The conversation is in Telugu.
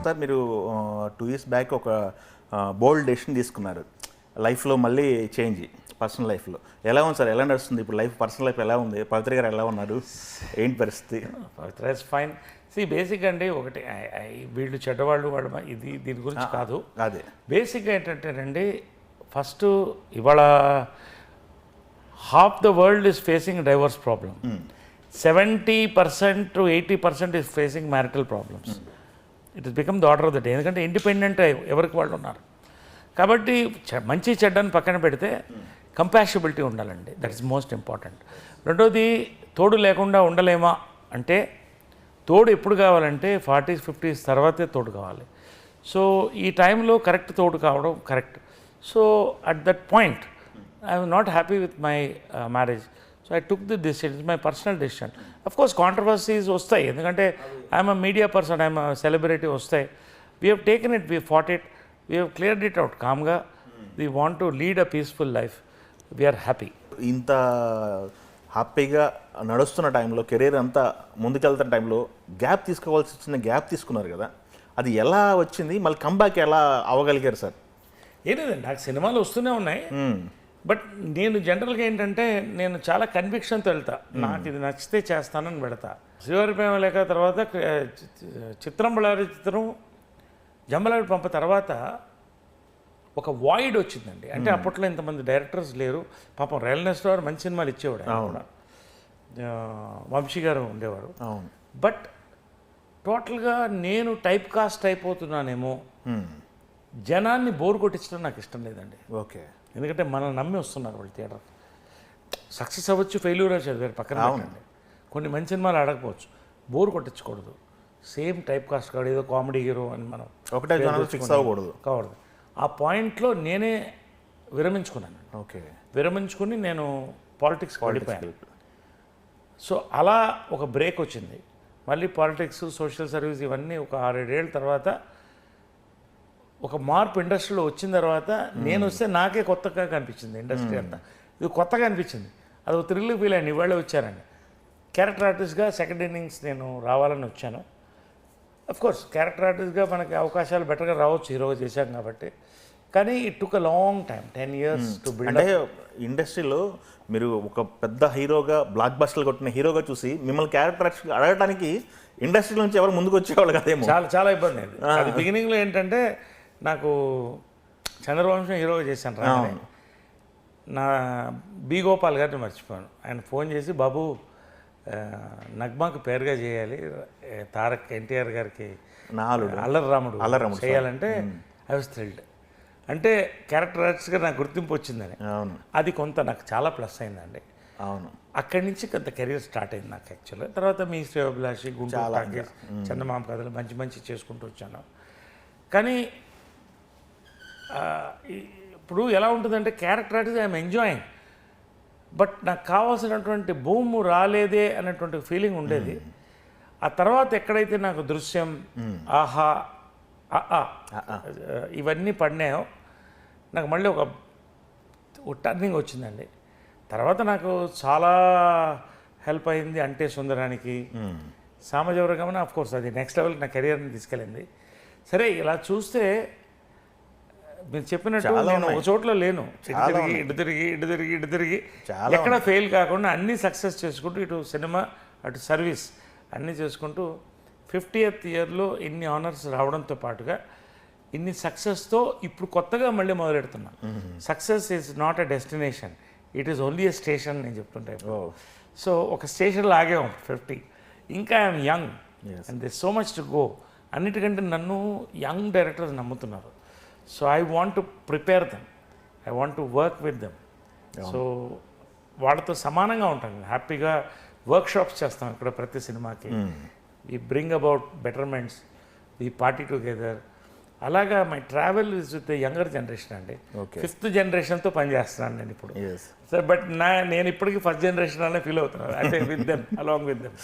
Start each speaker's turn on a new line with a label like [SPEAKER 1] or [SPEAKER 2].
[SPEAKER 1] సార్ మీరు 2 years బ్యాక్ ఒక బోల్డ్ డెసిషన్ తీసుకున్నారు లైఫ్లో, మళ్ళీ చేంజ్ పర్సనల్ లైఫ్లో. ఎలా ఉంది సార్, ఎలా నడుస్తుంది ఇప్పుడు లైఫ్, పర్సనల్ లైఫ్ ఎలా ఉంది? పవిత్ర గారు ఎలా ఉన్నారు, ఏంటి పరిస్థితి?
[SPEAKER 2] పవిత్ర ఇస్ ఫైన్. బేసిక్గా అండి ఒకటి, వీళ్ళు చెడ్డవాళ్ళు వాడు ఇది దీని గురించి కాదు.
[SPEAKER 1] అదే
[SPEAKER 2] బేసిక్గా ఏంటంటేనండి, ఫస్ట్ ఇవాళ half the world is facing divorce problem. 70% to 80% is facing marital problems. It is become the order of the day. ఎందుకంటే ఇండిపెండెంట్ ఎవరికి వాళ్ళు ఉన్నారు కాబట్టి మంచి చెడ్డని పక్కన పెడితే కంపాషబిలిటీ ఉండాలండి. That is most important. రెండోది, తోడు లేకుండా ఉండలేమా అంటే, తోడు ఎప్పుడు కావాలంటే 40s 50s తర్వాతే తోడు కావాలి. సో ఈ టైంలో కరెక్ట్ తోడు కావడం correct. So at that point I'm not happy with my marriage. So I took the decision, it's my personal decision. Of course controversies వస్తాయి, ఎందుకంటే I'm a media person, I'm a celebrity, వస్తాయి. We have taken it, we fought it, we have cleared it out కామ్గా. We want to lead a peaceful life. We're happy.
[SPEAKER 1] ఇంత హ్యాపీగా నడుస్తున్న టైంలో, కెరీర్ అంతా ముందుకెళ్తున్న టైంలో గ్యాప్ తీసుకోవాల్సి వచ్చిన గ్యాప్ తీసుకున్నారు కదా, అది ఎలా వచ్చింది? మళ్ళీ కంబ్యాక్ ఎలా అవ్వగలిగారు సార్?
[SPEAKER 2] ఏం లేదండి, నాకు సినిమాలు వస్తూనే ఉన్నాయి. బట్ నేను జనరల్గా ఏంటంటే, నేను చాలా కన్విక్షన్తో వెళ్తా. నాకు ఇది నచ్చితే చేస్తానని పెడతా. శ్రీవారి ప్రేమ లేఖ తర్వాత చిత్రం బళ్ళారి చిత్రం, జంబలాడి పంప తర్వాత ఒక వాయిడ్ వచ్చిందండి. అంటే అప్పట్లో ఇంతమంది డైరెక్టర్స్ లేరు. పాపం రైల్నెస్ వారు మంచి సినిమాలు ఇచ్చేవాడు, ఆయన కూడా వంశీ గారు ఉండేవారు. బట్ టోటల్గా నేను టైప్ కాస్ట్ అయిపోతున్నానేమో, జనాన్ని బోర్ కొట్టించడం నాకు ఇష్టం లేదండి.
[SPEAKER 1] ఓకే.
[SPEAKER 2] ఎందుకంటే మనల్ని నమ్మి వస్తున్నారు వాళ్ళు థియేటర్. సక్సెస్ అవ్వచ్చు, ఫెయిల్యూర్ అవ్వచ్చు, వేరే పక్కన పెట్టండి. కొన్ని మంచి సినిమాలు ఆడకపోవచ్చు, బోర్ కొట్టించకూడదు. సేమ్ టైప్ కాస్ట్ కాదు, ఏదో కామెడీ హీరో అని మనం
[SPEAKER 1] ఒకటే ఫిక్స్ అవ్వకూడదు.
[SPEAKER 2] కావడదు. ఆ పాయింట్లో నేనే విరమించుకున్నాను.
[SPEAKER 1] ఓకే.
[SPEAKER 2] విరమించుకుని నేను పాలిటిక్స్కి వెళ్ళిపోయాను. సో అలా ఒక బ్రేక్ వచ్చింది. మళ్ళీ పాలిటిక్స్, సోషల్ సర్వీస్ ఇవన్నీ ఒక 6-7 ఏళ్ళ తర్వాత ఒక మార్పు ఇండస్ట్రీలో వచ్చిన తర్వాత, నేను వస్తే నాకే కొత్తగా కనిపించింది ఇండస్ట్రీ అంతా. ఇది కొత్తగా అనిపించింది, అది ఒక థ్రిల్ ఫీల్ అయ్యింది. ఇవాళ వచ్చానండి క్యారెక్టర్ ఆర్టిస్ట్గా, సెకండ్ ఇన్నింగ్స్ నేను రావాలని వచ్చాను. కోర్స్ క్యారెక్టర్ ఆర్టిస్ట్గా మనకి అవకాశాలు బెటర్గా రావచ్చు, హీరోగా చేశాం కాబట్టి. కానీ it took a long time, 10 years to build.
[SPEAKER 1] అంటే ఇండస్ట్రీలో మీరు ఒక పెద్ద హీరోగా, బ్లాక్ బస్టర్లు కొట్టిన హీరోగా చూసి మిమ్మల్ని క్యారెక్టర్ ఆర్టిస్ట్ అడగడానికి ఇండస్ట్రీ నుంచి ఎవరు ముందుకు వచ్చేవాళ్ళు కదేమో.
[SPEAKER 2] చాలా ఇబ్బంది అయింది. అది బిగినింగ్లో ఏంటంటే, నాకు చంద్రవంశం హీరోగా చేశాను రాగానే, నా బి గోపాల్ గారిని మర్చిపోయాను. ఆయన ఫోన్ చేసి, బాబు నగ్మాకు పేరుగా చేయాలి, తారక్ ఎన్టీఆర్ గారికి అల్లరి చేయాలంటే ఐ వాజ్ థ్రిల్డ్. అంటే క్యారెక్టర్ ఆర్టిస్ట్గా నాకు గుర్తింపు వచ్చిందని.
[SPEAKER 1] అవును,
[SPEAKER 2] అది కొంత నాకు చాలా ప్లస్ అయిందండి.
[SPEAKER 1] అవును.
[SPEAKER 2] అక్కడి నుంచి కొంత కెరీర్ స్టార్ట్ అయింది నాకు యాక్చువల్గా. తర్వాత మీ శ్రేయోభిలాషి, గుంటూరు టాకీస్, చందమామ కథలు మంచి చేసుకుంటూ వచ్చాను. కానీ ఇప్పుడు ఎలా ఉంటుందంటే, character artist I'm enjoying, but నాకు కావాల్సినటువంటి భూము రాలేదే అనేటువంటి ఫీలింగ్ ఉండేది. ఆ తర్వాత ఎక్కడైతే నాకు దృశ్యం, ఆహా, ఇవన్నీ పడినాయో, నాకు మళ్ళీ ఒక టర్నింగ్ వచ్చిందండి. తర్వాత నాకు చాలా హెల్ప్ అయింది. అంటే సుందరానికి, సామజవరగమన, ఆఫ్ కోర్స్ అది నెక్స్ట్ లెవెల్కి నా కెరియర్ని తీసుకెళ్ళింది. సరే, ఇలా చూస్తే మీరు చెప్పినట్టు నేను ఒక చోట్ల లేను. ఇటు తిరిగి ఎక్కడ ఫెయిల్ కాకుండా అన్నీ సక్సెస్ చేసుకుంటూ, ఇటు సినిమా, అటు సర్వీస్ అన్నీ చేసుకుంటూ 50th yearలో ఇన్ని ఆనర్స్ రావడంతో పాటుగా ఇన్ని సక్సెస్తో ఇప్పుడు కొత్తగా మళ్ళీ మొదలెడుతున్నా. Success is not a destination, it is only a station నేను చెప్తుంటే. సో ఒక స్టేషన్లో ఆగాం 50. ఇంకా I'm young and this so much to go. అన్నిటికంటే నన్ను యంగ్ డైరెక్టర్స్ నమ్ముతున్నారు. So I want to prepare them, I want to work with them. So వాళ్ళతో సమానంగా ఉంటాం, హ్యాపీగా వర్క్షాప్స్ చేస్తాం ఇక్కడ ప్రతి సినిమాకి. We bring about betterments, we party together. అలాగా my travel is with younger generation అండి. 5th generation పనిచేస్తున్నాను నేను ఇప్పుడు. సో బట్ నేను ఇప్పటికీ 1st generation అనే ఫీల్ అవుతున్నాను, అంటే with them, along with them.